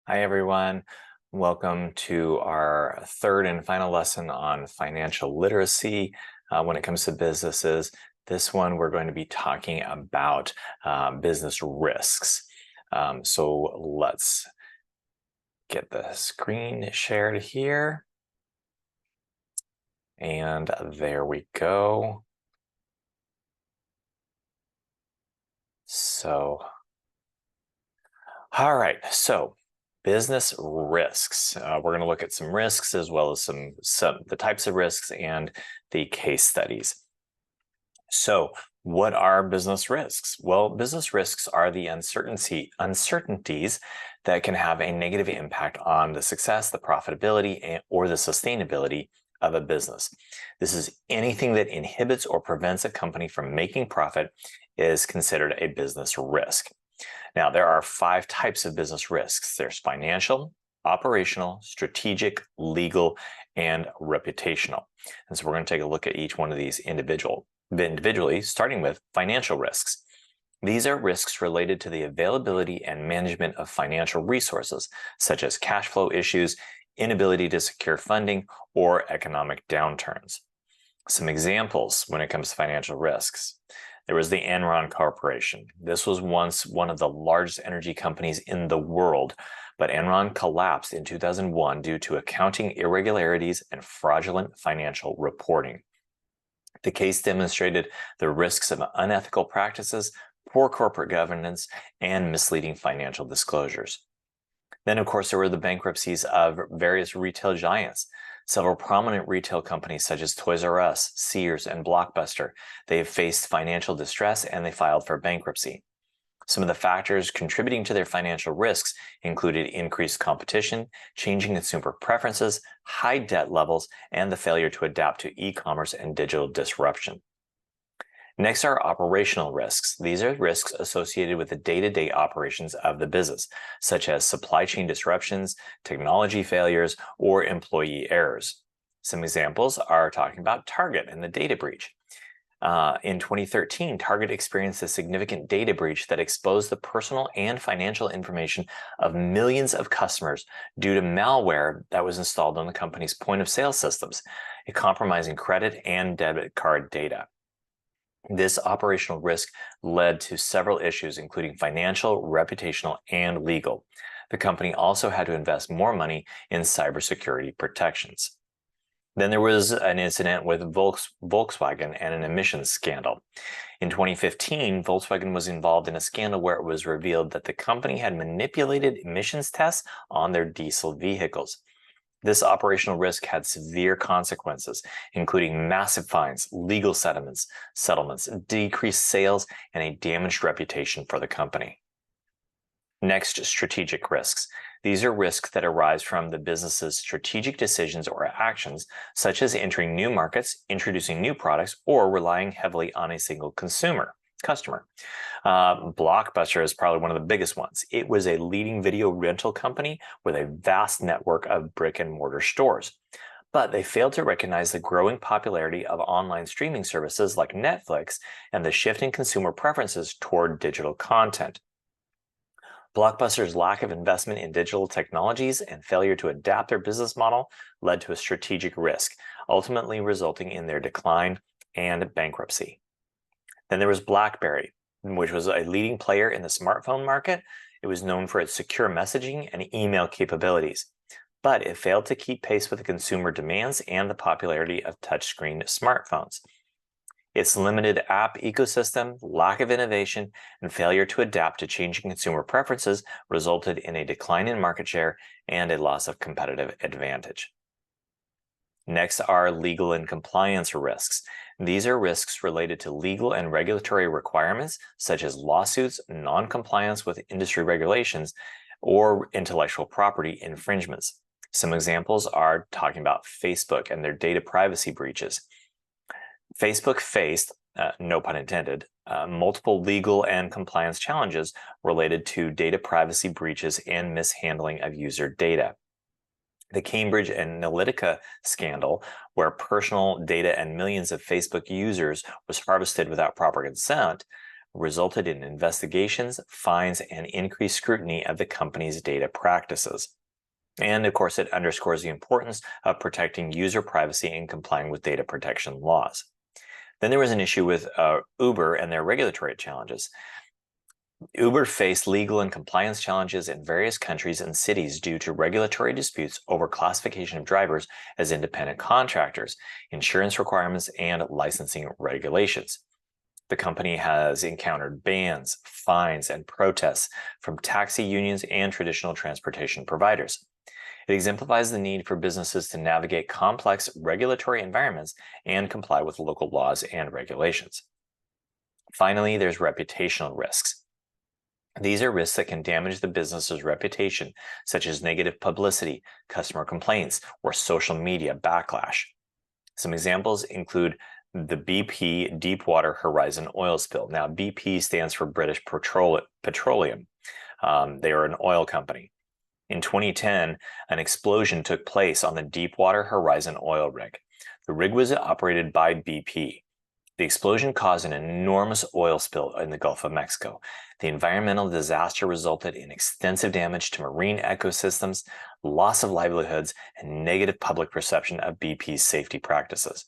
Hi, everyone. Welcome to our third and final lesson on financial literacy when it comes to businesses. This one, we're going to be talking about business risks. So let's get the screen shared here. And there we go. So, all right. So business risks. We're going to look at some risks as well as some the types of risks and the case studies. So what are business risks? Well, business risks are the uncertainties that can have a negative impact on the success, the profitability, or the sustainability of a business. This is anything that inhibits or prevents a company from making profit is considered a business risk. Now, there are 5 types of business risks. There's financial, operational, strategic, legal, and reputational. And so we're going to take a look at each one of these individually, starting with financial risks. These are risks related to the availability and management of financial resources, such as cash flow issues, inability to secure funding, or economic downturns. Some examples when it comes to financial risks. There was the Enron Corporation. This was once one of the largest energy companies in the world, but Enron collapsed in 2001 due to accounting irregularities and fraudulent financial reporting. The case demonstrated the risks of unethical practices, poor corporate governance, and misleading financial disclosures. Then, of course, there were the bankruptcies of various retail giants. Several prominent retail companies such as Toys R Us, Sears, and Blockbuster, they have faced financial distress and they filed for bankruptcy. Some of the factors contributing to their financial risks included increased competition, changing consumer preferences, high debt levels, and the failure to adapt to e-commerce and digital disruption. Next are operational risks. These are risks associated with the day-to-day operations of the business, such as supply chain disruptions, technology failures, or employee errors. Some examples are talking about Target and the data breach. In 2013, Target experienced a significant data breach that exposed the personal and financial information of millions of customers due to malware that was installed on the company's point-of-sale systems, compromising credit and debit card data. This operational risk led to several issues, including financial, reputational, and legal. The company also had to invest more money in cybersecurity protections. Then there was an incident with Volkswagen and an emissions scandal. In 2015, Volkswagen was involved in a scandal where it was revealed that the company had manipulated emissions tests on their diesel vehicles. This operational risk had severe consequences, including massive fines, legal settlements, decreased sales, and a damaged reputation for the company. Next, strategic risks. These are risks that arise from the business's strategic decisions or actions, such as entering new markets, introducing new products, or relying heavily on a single customer. Blockbuster is probably one of the biggest ones. It was a leading video rental company with a vast network of brick and mortar stores. But they failed to recognize the growing popularity of online streaming services like Netflix and the shift in consumer preferences toward digital content. Blockbuster's lack of investment in digital technologies and failure to adapt their business model led to a strategic risk, ultimately resulting in their decline and bankruptcy. Then there was BlackBerry, which was a leading player in the smartphone market. It was known for its secure messaging and email capabilities, but it failed to keep pace with the consumer demands and the popularity of touchscreen smartphones. Its limited app ecosystem, lack of innovation, and failure to adapt to changing consumer preferences resulted in a decline in market share and a loss of competitive advantage. Next are legal and compliance risks. These are risks related to legal and regulatory requirements, such as lawsuits, non-compliance with industry regulations, or intellectual property infringements. Some examples are talking about Facebook and their data privacy breaches. Facebook faced, no pun intended, multiple legal and compliance challenges related to data privacy breaches and mishandling of user data. The Cambridge Analytica scandal, where personal data and millions of Facebook users was harvested without proper consent, resulted in investigations, fines, and increased scrutiny of the company's data practices. And of course, it underscores the importance of protecting user privacy and complying with data protection laws. Then there was an issue with Uber and their regulatory challenges. Uber faced legal and compliance challenges in various countries and cities due to regulatory disputes over classification of drivers as independent contractors, insurance requirements, and licensing regulations. The company has encountered bans, fines, and protests from taxi unions and traditional transportation providers. It exemplifies the need for businesses to navigate complex regulatory environments and comply with local laws and regulations. Finally, there's reputational risks. These are risks that can damage the business's reputation, such as negative publicity, customer complaints, or social media backlash. Some examples include the BP Deepwater Horizon oil spill. Now, BP stands for British Petroleum. They are an oil company. In 2010, an explosion took place on the Deepwater Horizon oil rig. The rig was operated by BP. The explosion caused an enormous oil spill in the Gulf of Mexico. The environmental disaster resulted in extensive damage to marine ecosystems, loss of livelihoods, and negative public perception of BP's safety practices.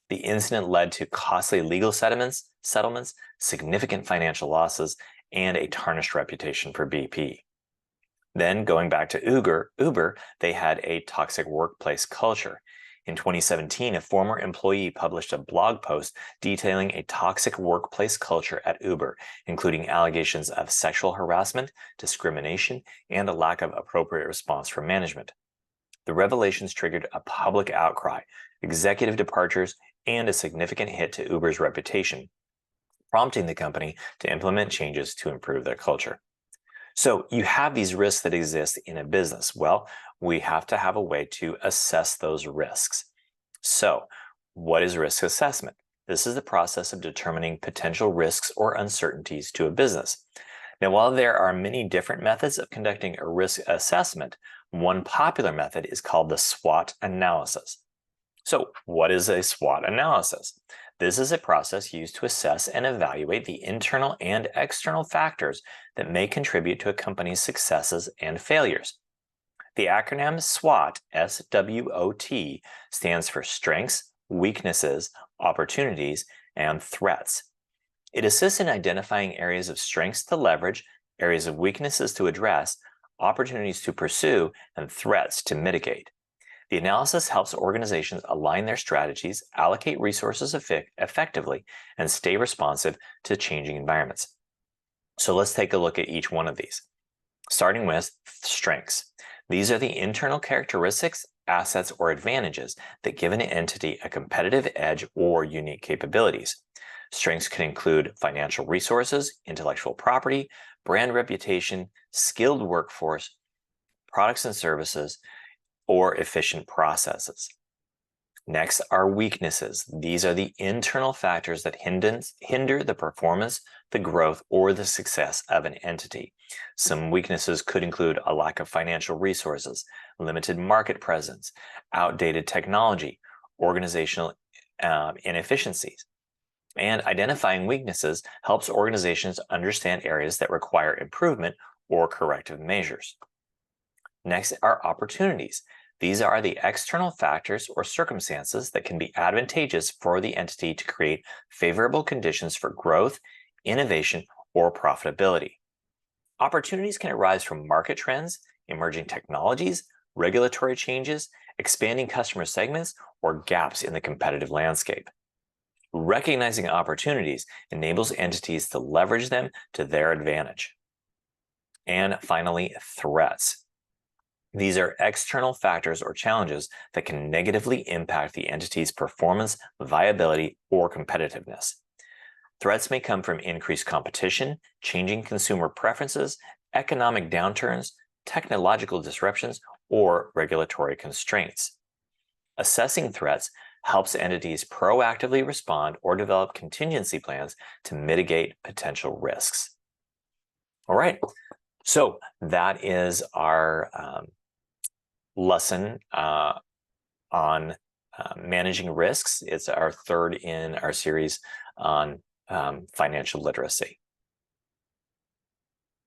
The incident led to costly legal settlements, significant financial losses, and a tarnished reputation for BP. Then, going back to Uber, they had a toxic workplace culture. In 2017, a former employee published a blog post detailing a toxic workplace culture at Uber, including allegations of sexual harassment, discrimination, and a lack of appropriate response from management. The revelations triggered a public outcry, executive departures, and a significant hit to Uber's reputation, prompting the company to implement changes to improve their culture. So you have these risks that exist in a business. Well, we have to have a way to assess those risks. So what is risk assessment? This is the process of determining potential risks or uncertainties to a business. Now, while there are many different methods of conducting a risk assessment, one popular method is called the SWOT analysis. So what is a SWOT analysis? This is a process used to assess and evaluate the internal and external factors that may contribute to a company's successes and failures. The acronym SWOT, S-W-O-T, stands for strengths, weaknesses, opportunities, and threats. It assists in identifying areas of strengths to leverage, areas of weaknesses to address, opportunities to pursue, and threats to mitigate. The analysis helps organizations align their strategies, allocate resources effectively, and stay responsive to changing environments. So let's take a look at each one of these. Starting with strengths. These are the internal characteristics, assets, or advantages that give an entity a competitive edge or unique capabilities. Strengths can include financial resources, intellectual property, brand reputation, skilled workforce, products and services, or efficient processes. Next are weaknesses. These are the internal factors that hinder the performance, the growth, or the success of an entity. Some weaknesses could include a lack of financial resources, limited market presence, outdated technology, organizational inefficiencies. And identifying weaknesses helps organizations understand areas that require improvement or corrective measures. Next are opportunities. These are the external factors or circumstances that can be advantageous for the entity to create favorable conditions for growth, innovation, or profitability. Opportunities can arise from market trends, emerging technologies, regulatory changes, expanding customer segments, or gaps in the competitive landscape. Recognizing opportunities enables entities to leverage them to their advantage. And finally, threats. These are external factors or challenges that can negatively impact the entity's performance, viability, or competitiveness. Threats may come from increased competition, changing consumer preferences, economic downturns, technological disruptions, or regulatory constraints. Assessing threats helps entities proactively respond or develop contingency plans to mitigate potential risks. All right, so that is our lesson on managing risks. It's our third in our series on financial literacy.